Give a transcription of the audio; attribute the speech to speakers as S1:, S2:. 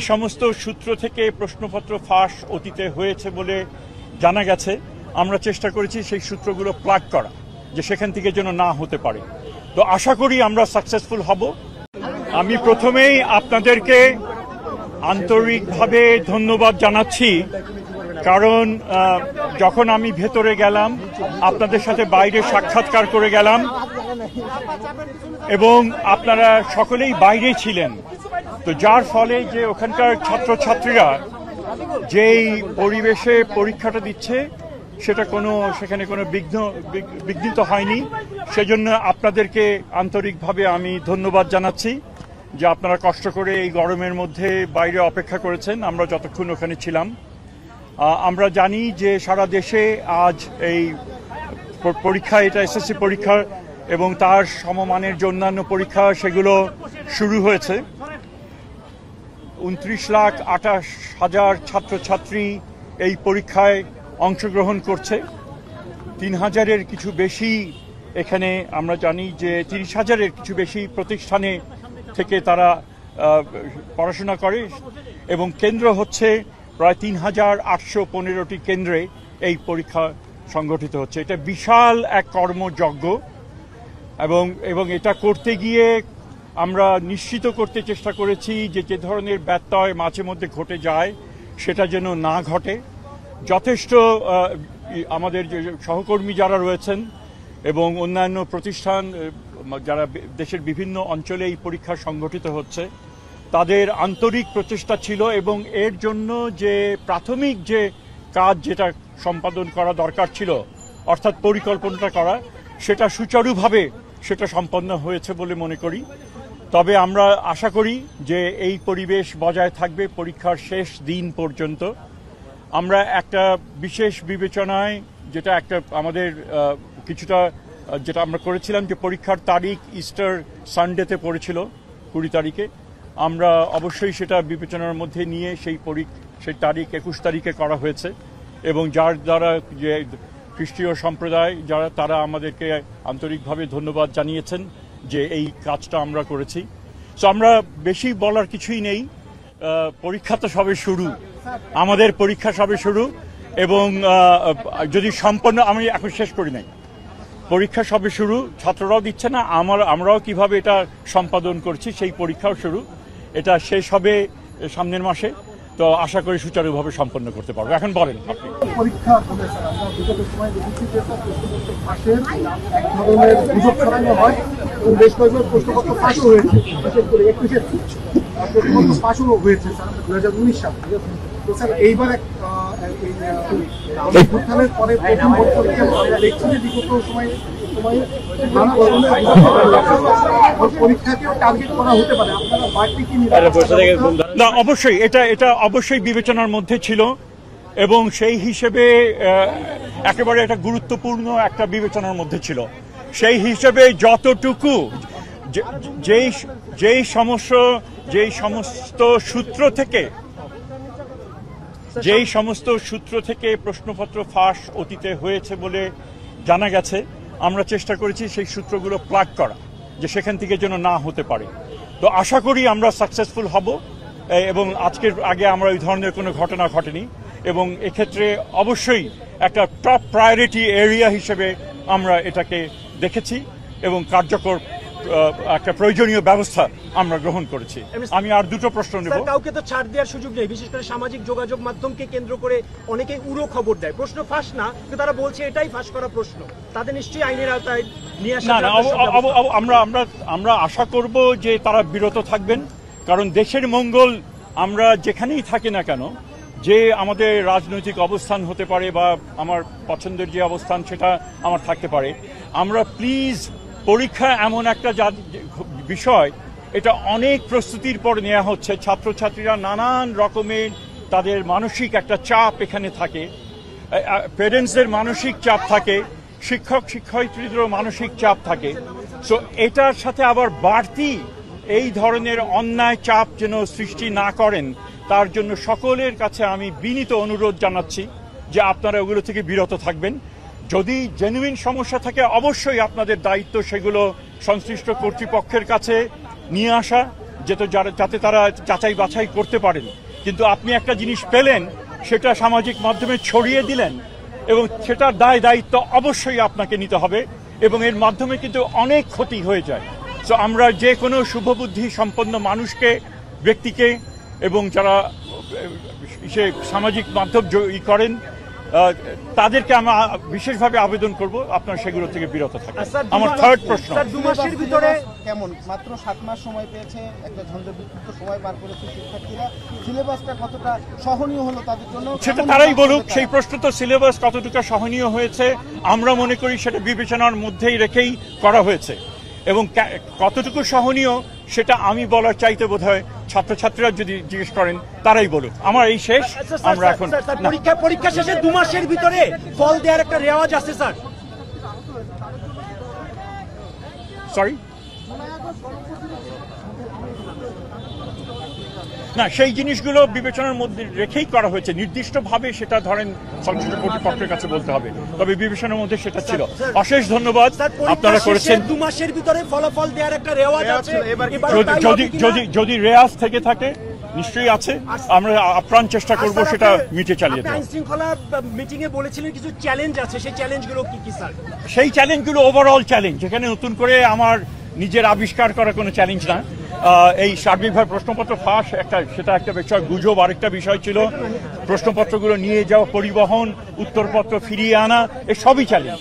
S1: সমস্ত সূত্র থেকে প্রশ্নপত্র ফাঁস অতীতে হয়েছে বলে জানা গেছে, আমরা চেষ্টা করেছি সেই সূত্রগুলো প্লাগ করা, যে সেখান থেকে যেন না হতে পারে। তো আশা করি আমরা সাকসেসফুল হব। আমি প্রথমেই আপনাদেরকে আন্তরিকভাবে ধন্যবাদ জানাচ্ছি, কারণ যখন আমি ভেতরে গেলাম, আপনাদের সাথে বাইরে সাক্ষাৎকার করে গেলাম এবং আপনারা সকলেই বাইরে ছিলেন, তো যার ফলে যে ওখানকার ছাত্রছাত্রীরা যেই পরিবেশে পরীক্ষাটা দিচ্ছে সেখানে কোনো বিঘ্নিত হয়নি। সেজন্য আপনাদেরকে আন্তরিকভাবে আমি ধন্যবাদ জানাচ্ছি যে আপনারা কষ্ট করে এই গরমের মধ্যে বাইরে অপেক্ষা করেছেন, আমরা যতক্ষণ ওখানে ছিলাম। আমরা জানি যে সারা দেশে আজ এই পরীক্ষা, এটা এসএসসি পরীক্ষা এবং তার সমমানের যে অন্যান্য পরীক্ষা সেগুলো শুরু হয়েছে। 29,28,000 ছাত্রছাত্রী এই পরীক্ষায় অংশগ্রহণ করছে। 3,000-এর কিছু বেশি, এখানে আমরা জানি যে 30,000-এর কিছু বেশি প্রতিষ্ঠানে থেকে তারা পড়াশোনা করে এবং কেন্দ্র হচ্ছে প্রায় 3,815টি কেন্দ্রে এই পরীক্ষা সংগঠিত হচ্ছে। এটা বিশাল এক কর্মযজ্ঞ এবং এটা করতে গিয়ে আমরা নিশ্চিত করতে চেষ্টা করেছি যে ধরনের ব্যত্যয় মাঝে মধ্যে ঘটে যায় সেটা যেন না ঘটে। যথেষ্ট আমাদের যে সহকর্মী যারা রয়েছেন এবং অন্যান্য প্রতিষ্ঠান যারা দেশের বিভিন্ন অঞ্চলে এই পরীক্ষা সংগঠিত হচ্ছে, তাদের আন্তরিক প্রচেষ্টা ছিল এবং এর জন্য যে প্রাথমিক যে কাজ যেটা সম্পাদন করা দরকার ছিল, অর্থাৎ পরিকল্পনাটা করা, সেটা সুচারুভাবে সেটা সম্পন্ন হয়েছে বলে মনে করি। তবে আমরা আশা করি যে এই পরিবেশ বজায় থাকবে পরীক্ষার শেষ দিন পর্যন্ত। আমরা একটা বিশেষ বিবেচনায় যেটা আমাদের কিছুটা যেটা আমরা করেছিলাম, যে পরীক্ষার তারিখ ইস্টার সানডেতে পড়েছিল 20 তারিখে, আমরা অবশ্যই সেটা বিবেচনার মধ্যে নিয়ে সেই তারিখ 21 তারিখে করা হয়েছে এবং যার দ্বারা যে খ্রিস্টীয় সম্প্রদায় তারা আমাদেরকে আন্তরিকভাবে ধন্যবাদ জানিয়েছেন যে এই কাজটা আমরা করেছি। সো আমরা বেশি বলার কিছুই নেই, পরীক্ষা তো সবে শুরু, আমাদের পরীক্ষা সবে শুরু এবং যদি সম্পন্ন, আমি এখন শেষ করি নাই, পরীক্ষা সবে শুরু, ছাত্ররাও দিচ্ছে না, আমরাও কিভাবে এটা সম্পাদন করছি সেই পরীক্ষাও শুরু। এটা শেষ হবে সামনের মাসে, তো আশা করি সুচারুভাবে সম্পন্ন করতে পারবো। এখন বলেন আপনি।
S2: পরীক্ষা বিগত সময় দেখেছি যে ফাঁসের এক ধরনের গুজব ছড়ানো হয় এবং বেশ কয়েকবার প্রশ্নপত্র ফাঁসও হয়েছে, বিশেষ করে 21-এর প্রশ্নপত্র ফাঁসও হয়েছে স্যার 2019 সালে। তো স্যার এইবার উত্থানের পরে প্রথম বছরকে আমরা দেখছি যে বিগত সময়ে নানা ধরনের পরীক্ষাকেও টার্গেট করা হতে পারে, আপনারা বাড়তি কি
S1: না? অবশ্যই এটা অবশ্যই বিবেচনার মধ্যে ছিল এবং সেই হিসেবে একেবারে একটা গুরুত্বপূর্ণ একটা বিবেচনার মধ্যে ছিল। সেই হিসেবে যতটুকু যেই সমস্ত সূত্র থেকে প্রশ্নপত্র ফাঁস অতীতে হয়েছে বলে জানা গেছে, আমরা চেষ্টা করেছি সেই সূত্রগুলো প্লাগ করা, যে সেখান থেকে যেন না হতে পারে। তো আশা করি আমরা সাকসেসফুল হব এবং আজকের আগে আমরা ওই ধরনের কোনো ঘটনা ঘটেনি এবং এক্ষেত্রে অবশ্যই একটা টপ প্রায়োরিটি এরিয়া হিসেবে আমরা এটাকে দেখেছি এবং কার্যকর একটা প্রয়োজনীয় ব্যবস্থা আমরা গ্রহণ করেছি। আমি আর দুটো প্রশ্ন নেব।
S3: কাউকে তো ছাড় দেওয়ার সুযোগ নেই, বিশেষ করে সামাজিক যোগাযোগ মাধ্যমকে কেন্দ্র করে অনেকে উড়ো খবর দেয়, প্রশ্ন ফাঁস না, কিন্তু তারা বলছে এটাই ফাঁস করা প্রশ্ন, তাদের নিশ্চয়ই আইনের আওতায় নিয়ে আসা।
S1: আমরা আশা করব যে তারা বিরত থাকবেন, কারণ দেশের মঙ্গল আমরা যেখানেই থাকি না কেন, যে আমাদের রাজনৈতিক অবস্থান হতে পারে বা আমার পছন্দের যে অবস্থান সেটা আমার থাকতে পারে, আমরা প্লিজ, পরীক্ষা এমন একটা বিষয়, এটা অনেক প্রস্তুতির পর নেওয়া হচ্ছে, ছাত্রছাত্রীরা নানান রকমের তাদের মানসিক একটা চাপ এখানে থাকে, প্যারেন্টসদের মানসিক চাপ থাকে, শিক্ষক শিক্ষয়িত্রীদেরও মানসিক চাপ থাকে। সো এটার সাথে আবার বাড়তি এই ধরনের অন্যায় চাপ যেন সৃষ্টি না করেন, তার জন্য সকলের কাছে আমি বিনীত অনুরোধ জানাচ্ছি যে আপনারা ওগুলো থেকে বিরত থাকবেন। যদি জেনুইন সমস্যা থাকে অবশ্যই আপনাদের দায়িত্ব সেগুলো সংশ্লিষ্ট কর্তৃপক্ষের কাছে নিয়ে আসা যাতে তারা যাচাই বাছাই করতে পারেন। কিন্তু আপনি একটা জিনিস পেলেন, সেটা সামাজিক মাধ্যমে ছড়িয়ে দিলেন, এবং সেটার দায়িত্ব অবশ্যই আপনাকে নিতে হবে, এবং এর মাধ্যমে কিন্তু অনেক ক্ষতি হয়ে যায়। তো আমরা যে কোনো শুভবুদ্ধি সম্পন্ন মানুষকে, ব্যক্তিকে, এবং যারা সে সামাজিক মাধ্যম করেন তাদেরকে আমরা বিশেষভাবে আবেদন করব আপনার সেগুলো থেকে বিরত থাকা। আমার থার্ড প্রশ্ন,
S3: স্যার 2 মাসের ভিতরে
S4: কেমন? মাত্র 7 মাস সময় পেয়েছে, একটা ঝঞ্ঝাবিক্ষুব্ধ সময় পার করেছে শিক্ষার্থীরা। সিলেবাসটা কতটা সহনীয় হলো তাদের জন্য
S1: সেটা তারাই বলুক। সেই প্রশ্ন তো সিলেবাস কতটুকু সহনীয় হয়েছে আমরা মনে করি সেটা বিবেচনার মধ্যেই রেখেই করা হয়েছে, এবং কতটুকু সহনীয় সেটা আমি বলার চাইতে বোধহয় ছাত্রছাত্রীরা যদি জিজ্ঞেস করেন তারাই বলুক। আমার এই শেষ, আমরা এখন
S3: পরীক্ষা শেষে 2 মাসের ভিতরে ফল দেওয়ার একটা রেওয়াজ আছে স্যার।
S1: সরি, না, সেই জিনিসগুলো বিবেচনার মধ্যে রেখেই করা হয়েছে। নির্দিষ্টভাবে সেটা ধরেন সংশ্লিষ্ট কর্তৃপক্ষের কাছে বলতে হবে, তবে বিবেচনার মধ্যে সেটা ছিল। অশেষ ধন্যবাদ আপনারা করেছেন।
S3: 2 মাসের ভিতরে ফলাফল দেওয়ার একটা রেওয়াজ আছে।
S1: যদি রেয়াজ থেকে থাকে নিশ্চয়ই আছে, আমরা আপ্রাণ চেষ্টা করব সেটা মিটে চালিয়ে দেওয়া।
S3: আইন শৃঙ্খলা মিটিং এ বলেছিলেন কিছু চ্যালেঞ্জ আছে, সেই চ্যালেঞ্জগুলো কি কি স্যার?
S1: সেই চ্যালেঞ্জগুলো ওভারঅল চ্যালেঞ্জ, যেখানে নতুন করে আমার নিজের আবিষ্কার করা কোনো চ্যালেঞ্জ না। এই সার্বিকভাবে প্রশ্নপত্র ফাঁস সেটা একটা বিষয়, গুজব আরেকটা বিষয় ছিল। প্রশ্নপত্রগুলো নিয়ে যাওয়া, পরিবহন, উত্তরপত্র ফিরিয়ে আনা, এসবই চ্যালেঞ্জ।